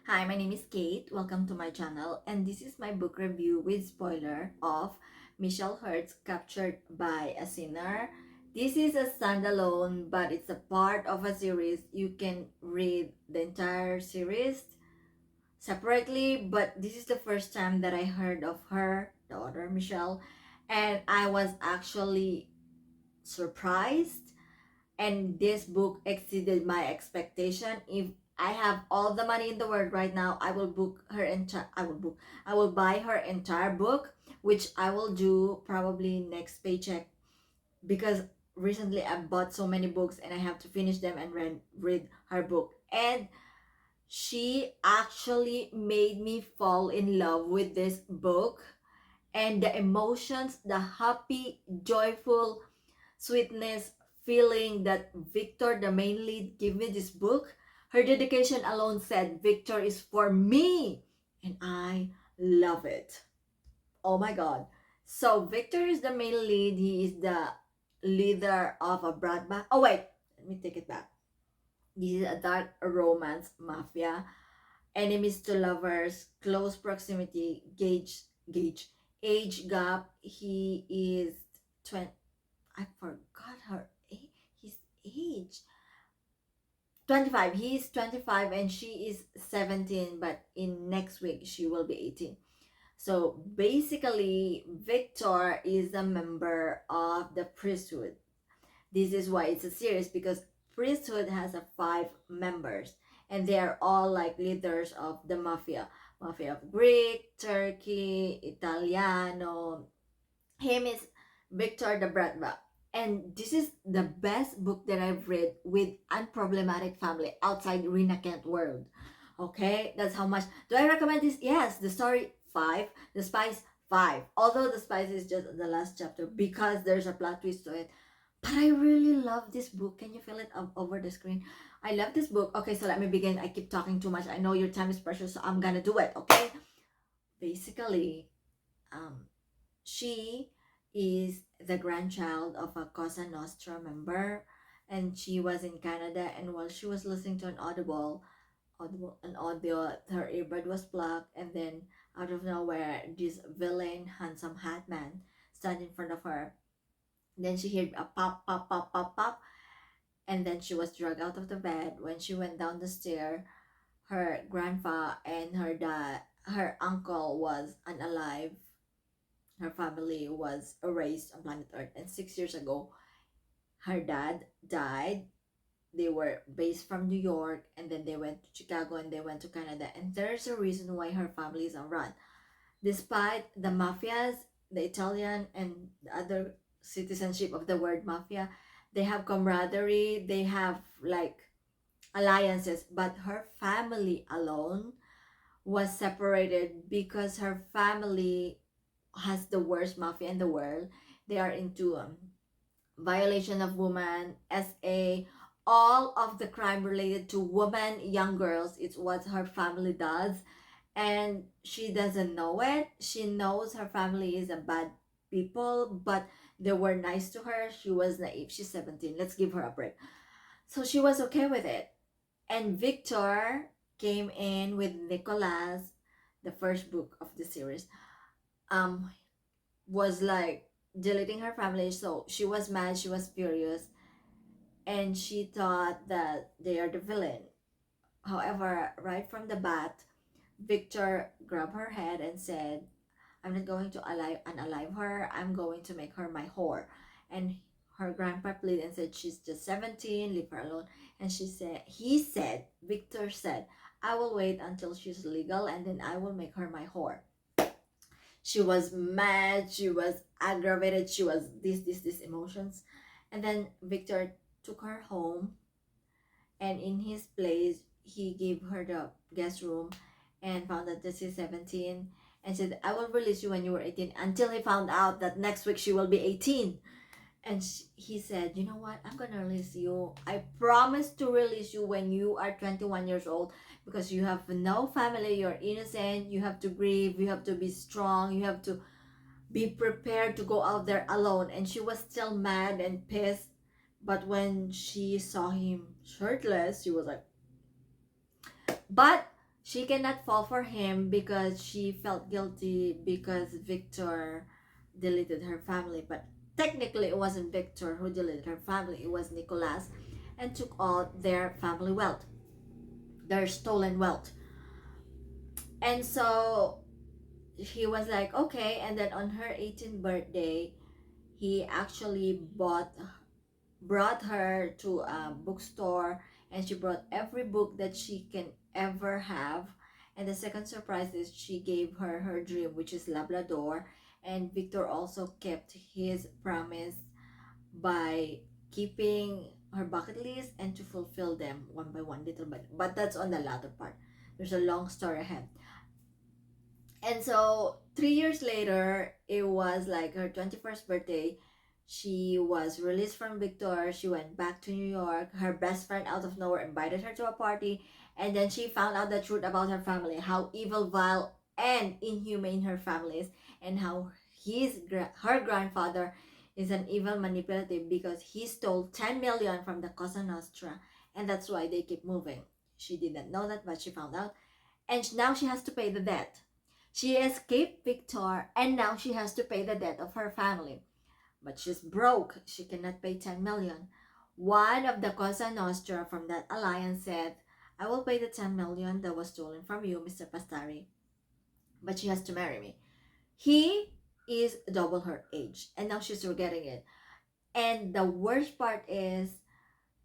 Hi, my name is Kate. Welcome to my channel, and this is my book review with spoiler of Michelle Hurt's Captured by a Sinner. This is a standalone, but it's a part of a series. You can read the entire series separately, but this is the first time that I heard of her, the author Michelle, and I was actually surprised, and this book exceeded my expectation. If I have all the money in the world right now, I will book her entire I will buy her entire book, which I will do probably next paycheck, because recently I bought so many books and I have to finish them and read her book. And she actually made me fall in love with this book, and the emotions, the happy, joyful sweetness feeling that Viktor, the main lead, gave me this book. Her dedication alone said Viktor is for me, and I love it. Oh my god. So Viktor is the main lead. He is the leader of a broadband. Oh wait, let me take it back. This is a dark romance mafia. Enemies to lovers, close proximity, gauge, age gap. He is 20. I forgot his age. 25. He's 25 and she is 17, but in next week she will be 18. So basically, Viktor is a member of the priesthood. This is why it's a series, because priesthood has a 5 members, and they are all like leaders of the mafia of Greek, Turkey, Italiano. Him is Victor the Bratva. And this is the best book that I've read with unproblematic family outside Rina Kent world. Okay, that's how much. Do I recommend this? Yes, the story 5, the spice 5. Although the spice is just the last chapter because there's a plot twist to it. But I really love this book. Can you feel it over the screen? I love this book. Okay, so let me begin. I keep talking too much. I know your time is precious, so I'm gonna do it. Okay. Basically, um, she is the grandchild of a Cosa Nostra member, and she was in Canada. And while she was listening to an audio, her earbud was plucked, and then out of nowhere, this villain, handsome hat man, stand in front of her. Then she heard a pop, pop, pop, pop, pop, and then she was dragged out of the bed. When she went down the stair, her grandpa and her uncle was unalive. Her family was erased on planet Earth, and 6 years ago, her dad died. They were based from New York, and then they went to Chicago, and they went to Canada. And there's a reason why her family is on run. Despite the mafias, the Italian and the other citizenship of the word mafia, they have camaraderie, they have like alliances, but her family alone was separated because her family has the worst mafia in the world. They are into violation of woman, SA, all of the crime related to women, young girls. It's what her family does, and she doesn't know it. She knows her family is a bad people, but they were nice to her. She was naive. She's 17. Let's give her a break. So she was okay with it. And Victor came in with Nicholas, the first book of the series. Um, was like deleting her family. So she was mad, she was furious, and she thought that they are the villain. However, right from the bat, Victor grabbed her head and said, I'm not going to unalive her, I'm going to make her my whore. And her grandpa pleaded and said, she's just 17, leave her alone. And Victor said, I will wait until she's legal, and then I will make her my whore. She was mad, she was aggravated, she was this emotions. And then Victor took her home, and in his place he gave her the guest room and found that this is 17, and said, I will release you when you were 18, until he found out that next week she will be 18. And he said, you know what, I'm gonna release you. I promise to release you when you are 21 years old, because you have no family, you're innocent, you have to grieve, you have to be strong, you have to be prepared to go out there alone. And she was still mad and pissed, but when she saw him shirtless, she was like, but She cannot fall for him because she felt guilty because Viktor deleted her family. But technically, it wasn't Viktor who deleted her family, it was Nicholas, and took all their family wealth, their stolen wealth. And so he was like, okay. And then on her 18th birthday, he actually brought her to a bookstore, and she brought every book that she can ever have. And the second surprise is she gave her her dream, which is Labrador. And Viktor also kept his promise by keeping her bucket list and to fulfill them one by one, little bit. But that's on the latter part. There's a long story ahead. And so 3 years later, it was like her 21st birthday. She was released from Victor. She went back to New York. Her best friend out of nowhere invited her to a party. And then she found out the truth about her family, how evil, vile, and inhumane her family is, and how her grandfather is an evil manipulative because he stole 10 million from the Cosa Nostra, and that's why they keep moving. She didn't know that, but she found out, and now she has to pay the debt. She escaped Victor, and now she has to pay the debt of her family. But she's broke. She cannot pay 10 million. One of the Cosa Nostra from that alliance said, I will pay the 10 million that was stolen from you, Mr. Pastari, but she has to marry me. He is double her age, and now she's forgetting it. And the worst part is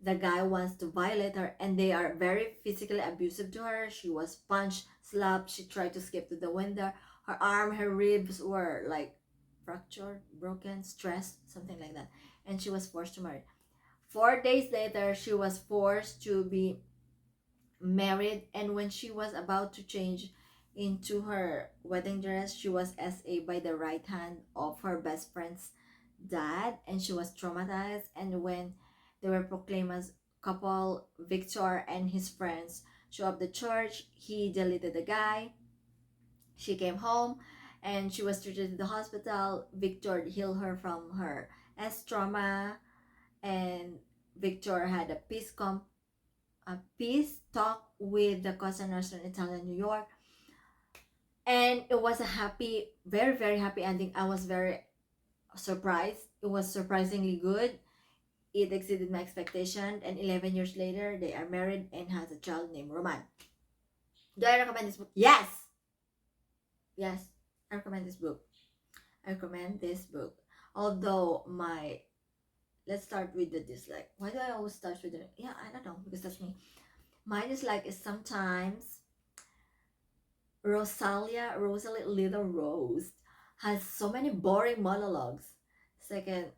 the guy wants to violate her, and they are very physically abusive to her. She was punched, slapped, she tried to escape to the window. Her arm, her ribs were like fractured, broken, stressed, something like that. And she was forced to marry. 4 days later, she was forced to be married, and when she was about to change into her wedding dress, she was SA by the right hand of her best friend's dad, and she was traumatized. And when they were proclaimed as couple, Victor and his friends show up the church. He deleted the guy. She came home and she was treated in the hospital. Victor healed her from her S trauma, and Victor had a peace talk with the Cosa Nostra in Italian New York, and it was a happy, very very happy ending. I was very surprised. It was surprisingly good. It exceeded my expectation, and 11 years later, they are married and has a child named Roman. Do I recommend this book? Yes! Yes, I recommend this book. I recommend this book. Although let's start with the dislike. Why do I always start with the, yeah, I don't know, because that's me. My dislike is sometimes Rosalie Little Rose has so many boring monologues. Second,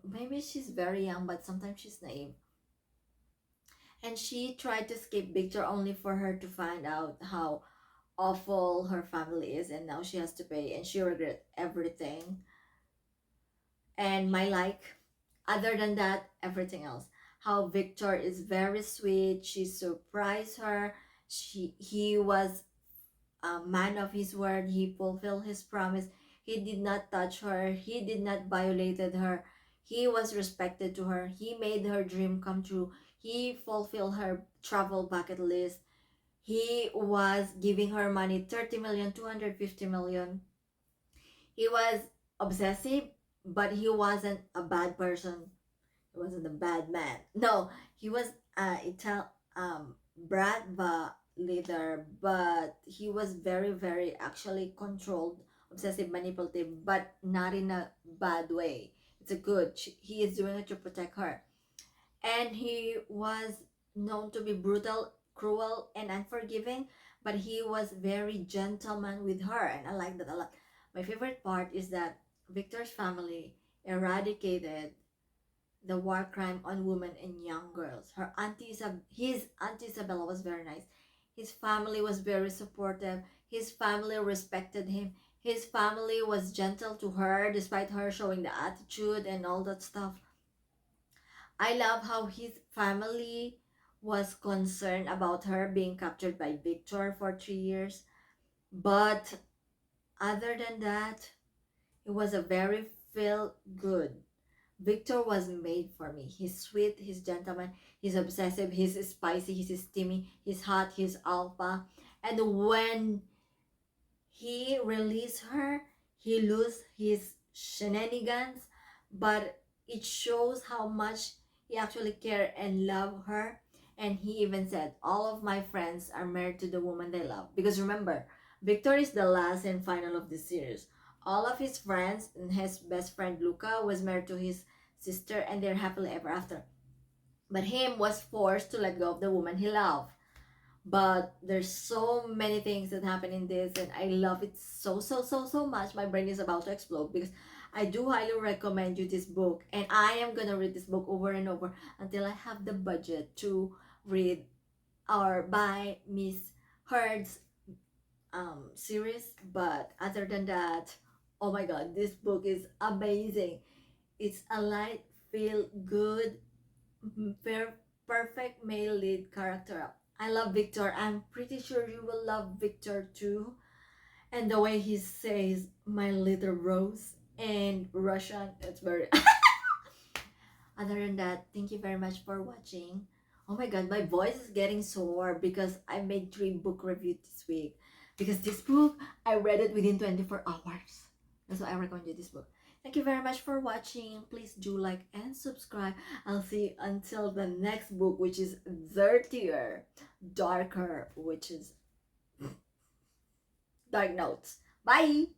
maybe she's very young, but sometimes she's naive. And she tried to skip Victor only for her to find out how awful her family is, and now she has to pay, and she regret everything. And my like, other than that, everything else. How Victor is very sweet. She surprised her. He was a man of his word. He fulfilled his promise. He did not touch her. He did not violated her. He was respected to her. He made her dream come true. He fulfilled her travel bucket list. He was giving her money, 30 million, 250 million. He was obsessive, but he wasn't a bad person. He wasn't a bad man. No, he was Bratva leader, but he was very, very actually controlled, obsessive, manipulative, but not in a bad way. It's a good. He is doing it to protect her, and he was known to be brutal, cruel, and unforgiving, but he was very gentleman with her, and I like that a lot. My favorite part is that Victor's family eradicated the war crime on women and young girls. His auntie Isabella was very nice. His family was very supportive. His family respected him. His family was gentle to her despite her showing the attitude and all that stuff. I love how his family was concerned about her being captured by Victor for 3 years. But other than that, it was a very feel good. Victor was made for me. He's sweet, he's gentleman, he's obsessive, he's spicy, he's steamy, he's hot, he's alpha. And when he released her, he lose his shenanigans, but it shows how much he actually care and love her. And he even said, all of my friends are married to the woman they love. Because remember, Victor is the last and final of the series. All of his friends and his best friend Luca was married to his sister, and they're happily ever after. But him was forced to let go of the woman he loved. But there's so many things that happen in this, and I love it so much. My brain is about to explode because I do highly recommend you this book, and I am gonna read this book over and over until I have the budget to read or buy Miss Heard's series. But other than that, oh my god, this book is amazing. It's a light, feel good, perfect male lead character. I love Victor. I'm pretty sure you will love Victor too. And the way he says "my little rose" in Russian, it's very. Other than that, thank you very much for watching. Oh my god, my voice is getting sore because I made 3 book reviews this week. Because this book, I read it within 24 hours. That's why I recommend you this book. Thank you very much for watching. Please do like and subscribe. I'll see you until the next book, which is dirtier, darker, which is Dark Notes. Bye!